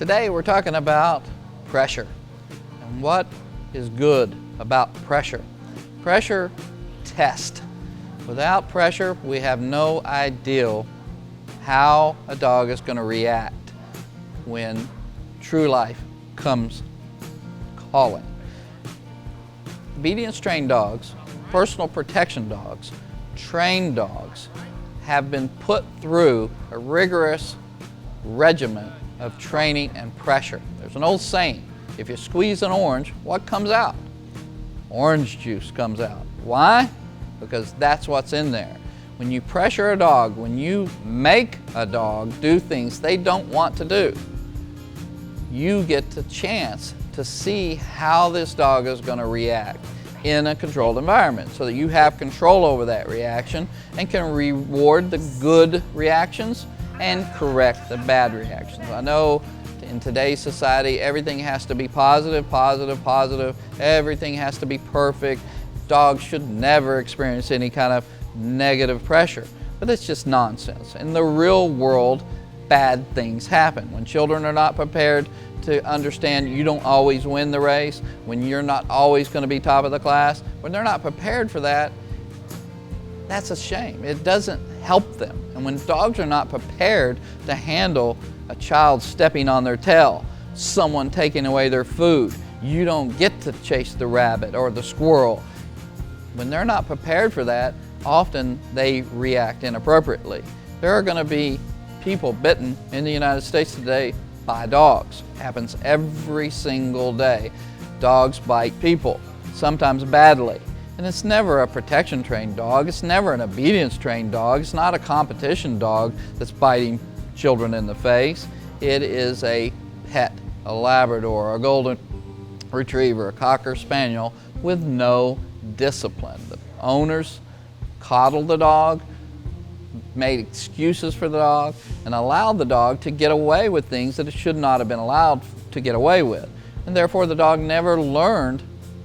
Today we're talking about pressure and what is good about pressure. Pressure tests. Without pressure, we have no idea how a dog is going to react when true life comes calling. Obedience trained dogs, personal protection dogs, trained dogs have been put through a rigorous regimen of training and pressure. There's an old saying, if you squeeze an orange, what comes out? Orange juice comes out. Why? Because that's what's in there. When you pressure a dog, when you make a dog do things they don't want to do, you get the chance to see how this dog is going to react in a controlled environment so that you have control over that reaction and can reward the good reactions and correct the bad reactions. I know in today's society everything has to be positive, positive, positive. Everything has to be perfect. Dogs should never experience any kind of negative pressure, but it's just nonsense. In the real world, bad things happen. When children are not prepared to understand you don't always win the race, when you're not always going to be top of the class, when they're not prepared for that, that's a shame. It doesn't help them. And when dogs are not prepared to handle a child stepping on their tail, someone taking away their food, you don't get to chase the rabbit or the squirrel. When they're not prepared for that, often they react inappropriately. There are going to be people bitten in the United States today by dogs. It happens every single day. Dogs bite people, sometimes badly. And it's never a protection trained dog, it's never an obedience trained dog, it's not a competition dog that's biting children in the face. It is a pet, a Labrador, a Golden Retriever, a Cocker Spaniel with no discipline. The owners coddled the dog, made excuses for the dog, and allowed the dog to get away with things that it should not have been allowed to get away with. And therefore the dog never learned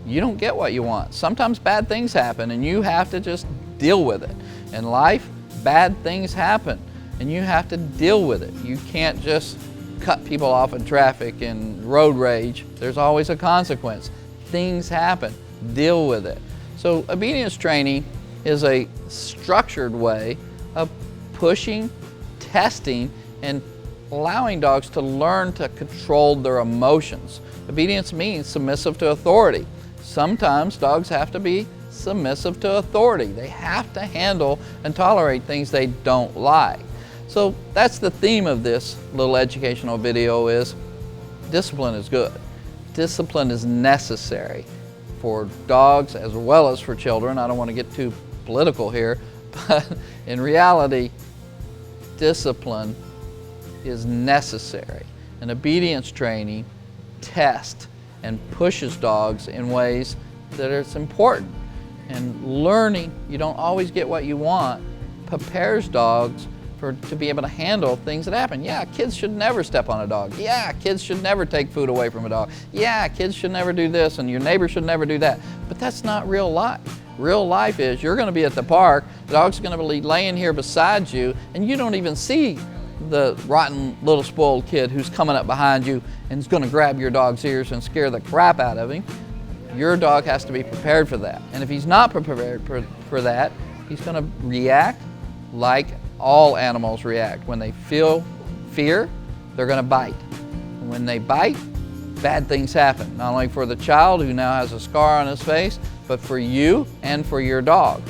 you don't get what you want. Sometimes bad things happen and you have to just deal with it. In life, bad things happen and you have to deal with it. You can't just cut people off in traffic and road rage. There's always a consequence. Things happen. Deal with it. So obedience training is a structured way of pushing, testing, and allowing dogs to learn to control their emotions. Obedience means submissive to authority. Sometimes dogs have to be submissive to authority. They have to handle and tolerate things they don't like. So that's the theme of this little educational video is discipline is good. Discipline is necessary for dogs as well as for children. I don't want to get too political here, but in reality, discipline is necessary. And obedience training tests and pushes dogs in ways that it's important. And learning you don't always get what you want prepares dogs to be able to handle things that happen. Yeah, kids should never step on a dog. Yeah, kids should never take food away from a dog. Yeah, kids should never do this and your neighbor should never do that. But that's not real life. Real life is you're going to be at the park, the dog's going to be laying here beside you, and you don't even see the rotten little spoiled kid who's coming up behind you and is going to grab your dog's ears and scare the crap out of him. Your dog has to be prepared for that. And if he's not prepared for that, he's going to react like all animals react. When they feel fear, they're going to bite. And when they bite, bad things happen. Not only for the child who now has a scar on his face, but for you and for your dog.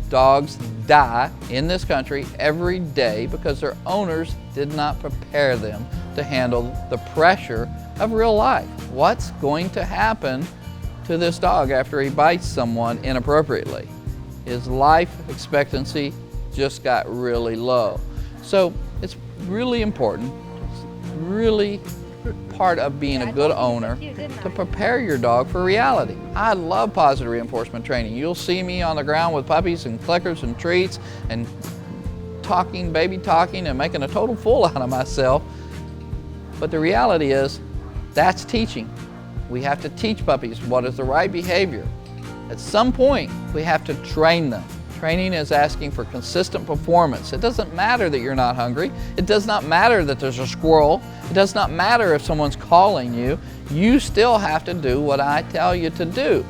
Dogs die in this country every day because their owners did not prepare them to handle the pressure of real life. What's going to happen to this dog after he bites someone inappropriately? His life expectancy just got really low. So it's really important, it's really part of being a good owner to prepare your dog for reality. I love positive reinforcement training. You'll see me on the ground with puppies and clickers and treats and talking, baby talking, and making a total fool out of myself. But the reality is, that's teaching. We have to teach puppies what is the right behavior. At some point, we have to train them. Training is asking for consistent performance. It doesn't matter that you're not hungry. It does not matter that there's a squirrel. It does not matter if someone's calling you. You still have to do what I tell you to do.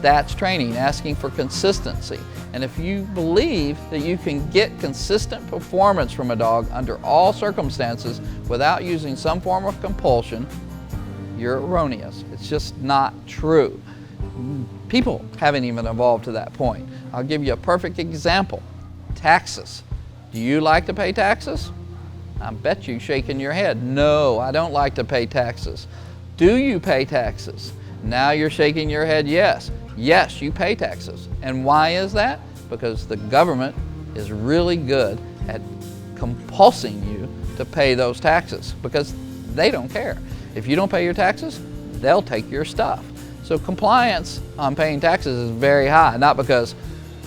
That's training, asking for consistency. And if you believe that you can get consistent performance from a dog under all circumstances without using some form of compulsion, you're erroneous. It's just not true. People haven't even evolved to that point. I'll give you a perfect example. Taxes. Do you like to pay taxes? I bet you're shaking your head. No, I don't like to pay taxes. Do you pay taxes? Now you're shaking your head yes. Yes, you pay taxes. And why is that? Because the government is really good at compulsing you to pay those taxes because they don't care. If you don't pay your taxes, they'll take your stuff. So compliance on paying taxes is very high, not because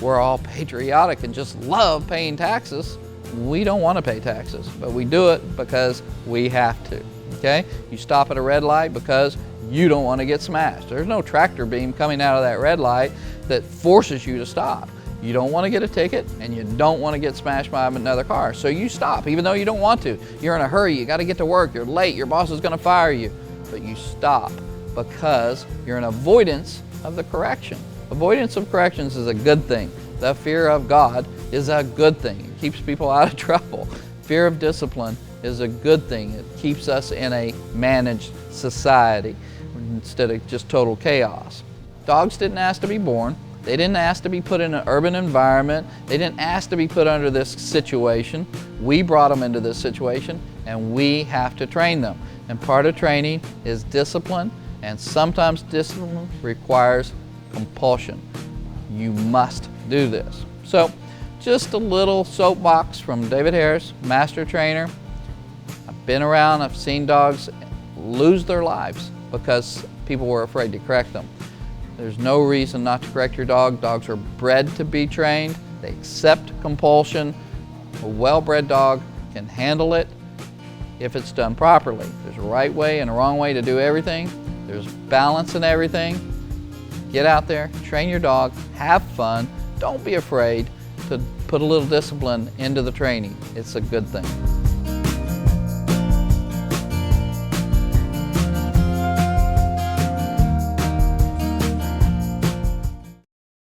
we're all patriotic and just love paying taxes. We don't want to pay taxes, but we do it because we have to, okay? You stop at a red light because you don't want to get smashed. There's no tractor beam coming out of that red light that forces you to stop. You don't want to get a ticket and you don't want to get smashed by another car. So you stop, even though you don't want to. You're in a hurry, you got to get to work, you're late, your boss is going to fire you. But you stop because you're in avoidance of the correction. Avoidance of corrections is a good thing. The fear of God is a good thing. It keeps people out of trouble. Fear of discipline is a good thing. It keeps us in a managed society instead of just total chaos. Dogs didn't ask to be born. They didn't ask to be put in an urban environment. They didn't ask to be put under this situation. We brought them into this situation and we have to train them. And part of training is discipline, and sometimes discipline requires compulsion. You must do this. So just a little soapbox from David Harris, master trainer. I've been around, I've seen dogs lose their lives because people were afraid to correct them. There's no reason not to correct your dog. Dogs are bred to be trained. They accept compulsion. A well-bred dog can handle it if it's done properly. There's a right way and a wrong way to do everything. There's balance in everything. Get out there, train your dog, have fun. Don't be afraid to put a little discipline into the training. It's a good thing.